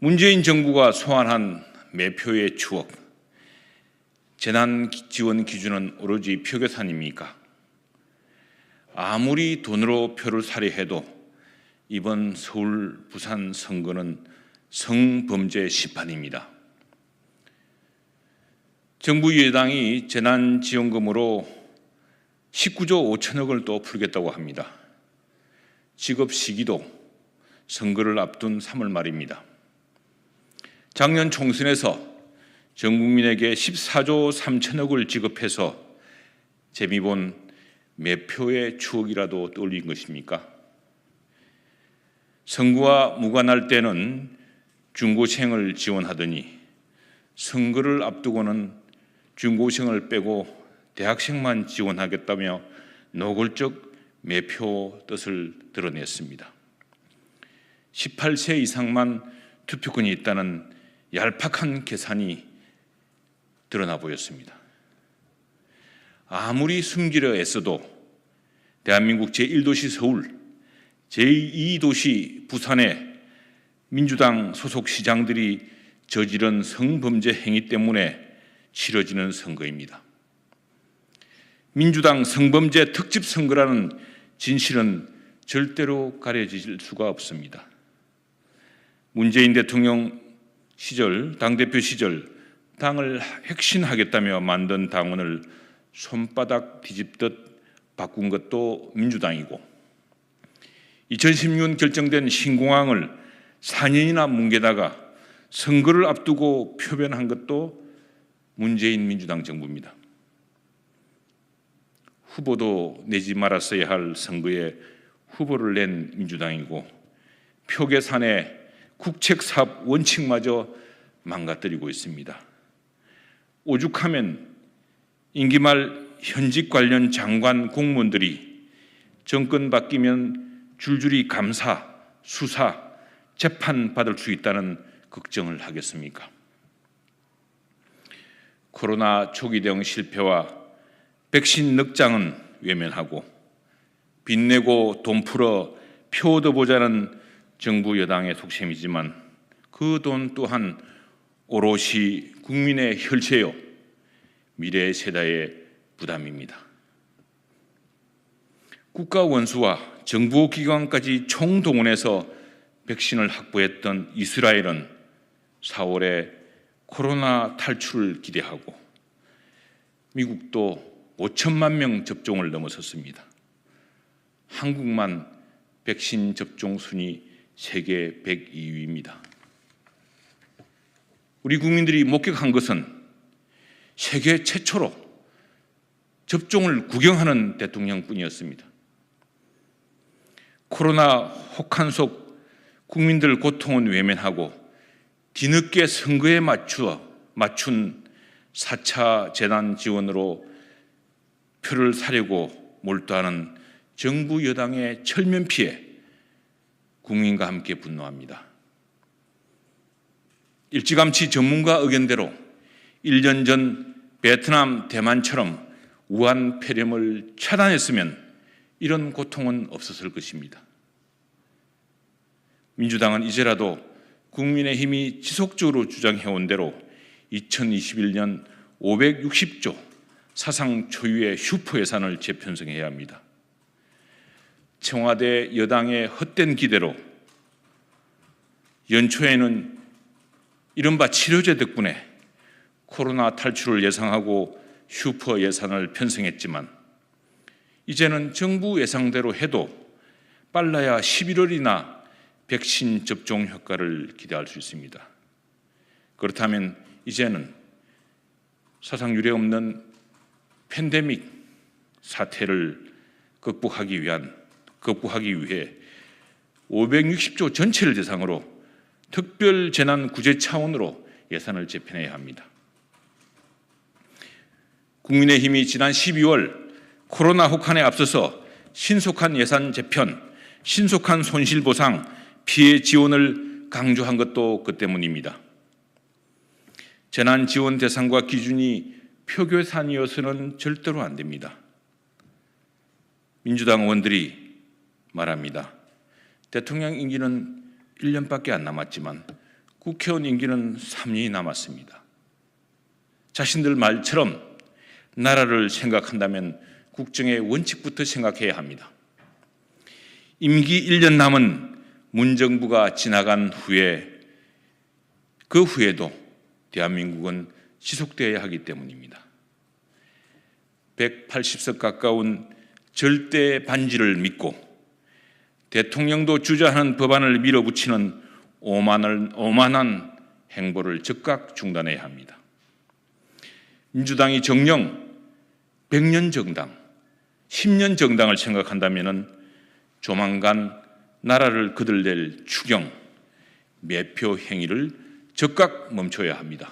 문재인 정부가 소환한 매표의 추억, 재난지원 기준은 오로지 표 계산입니까? 아무리 돈으로 표를 사려 해도 이번 서울, 부산 선거는 성범죄 심판입니다. 정부 여당이 재난지원금으로 19조 5천억을 또 풀겠다고 합니다. 지급 시기도 선거를 앞둔 3월 말입니다. 작년 총선에서 전 국민에게 14조 3천억을 지급해서 재미본 매표의 추억이라도 떠올린 것입니까? 선거와 무관할 때는 중고생을 지원하더니 선거를 앞두고는 중고생을 빼고 대학생만 지원하겠다며 노골적 매표 뜻을 드러냈습니다. 18세 이상만 투표권이 있다는 얄팍한 계산이 드러나 보였습니다. 아무리 숨기려 애써도 대한민국 제1도시 서울, 제2도시 부산의 민주당 소속 시장들이 저지른 성범죄 행위 때문에 치러지는 선거입니다. 민주당 성범죄 특집 선거라는 진실은 절대로 가려질 수가 없습니다. 문재인 대통령 시절, 당대표 시절 당을 혁신하겠다며 만든 당원을 손바닥 뒤집듯 바꾼 것도 민주당이고 2016년 결정된 신공항을 4년이나 뭉개다가 선거를 앞두고 표변한 것도 문재인 민주당 정부입니다. 후보도 내지 말았어야 할 선거에 후보를 낸 민주당이고 표 계산에 국책사업 원칙마저 망가뜨리고 있습니다. 오죽하면 임기 말 현직 관련 장관 공무원들이 정권 바뀌면 줄줄이 감사, 수사, 재판 받을 수 있다는 걱정을 하겠습니까? 코로나 초기 대응 실패와 백신 늑장은 외면하고 빚내고 돈 풀어 표 얻어보자는 정부 여당의 속셈이지만 그 돈 또한 오롯이 국민의 혈세요 미래 세대의 부담입니다. 국가 원수와 정부 기관까지 총동원해서 백신을 확보했던 이스라엘은 4월에 코로나 탈출을 기대하고 미국도 5천만 명 접종을 넘어섰습니다. 한국만 백신 접종 순위 세계 102위입니다. 우리 국민들이 목격한 것은 세계 최초로 접종을 구경하는 대통령뿐이었습니다. 코로나 혹한 속 국민들 고통은 외면하고 뒤늦게 선거에 맞춘 4차 재난 지원으로 표를 사려고 몰두하는 정부 여당의 철면피에 국민과 함께 분노합니다. 일찌감치 전문가 의견대로 1년 전 베트남, 대만처럼 우한 폐렴을 차단했으면 이런 고통은 없었을 것입니다. 민주당은 이제라도 국민의힘이 지속적으로 주장해온 대로 2021년 560조 사상 초유의 슈퍼 예산을 재편성해야 합니다. 청와대 여당의 헛된 기대로 연초에는 이른바 치료제 덕분에 코로나 탈출을 예상하고 슈퍼 예산을 편성했지만 이제는 정부 예상대로 해도 빨라야 11월이나 백신 접종 효과를 기대할 수 있습니다. 그렇다면 이제는 사상 유례 없는 팬데믹 사태를 극복하기 위해 560조 전체를 대상으로 특별 재난 구제 차원으로 예산을 재편해야 합니다. 국민의힘이 지난 12월 코로나 혹한에 앞서서 신속한 예산 재편, 신속한 손실보상, 피해 지원을 강조한 것도 그 때문입니다. 재난 지원 대상과 기준이 표계산이어서는 절대로 안 됩니다. 민주당 의원들이 말합니다. 대통령 임기는 1년밖에 안 남았지만 국회의원 임기는 3년이 남았습니다. 자신들 말처럼 나라를 생각한다면 국정의 원칙부터 생각해야 합니다. 임기 1년 남은 문정부가 지나간 후에 그 후에도 대한민국은 지속되어야 하기 때문입니다. 180석 가까운 절대 반지를 믿고 대통령도 주저하는 법안을 밀어붙이는 오만한 행보를 즉각 중단해야 합니다. 민주당이 정녕 100년 정당, 10년 정당을 생각한다면 조만간 나라를 거들낼 추경, 매표 행위를 즉각 멈춰야 합니다.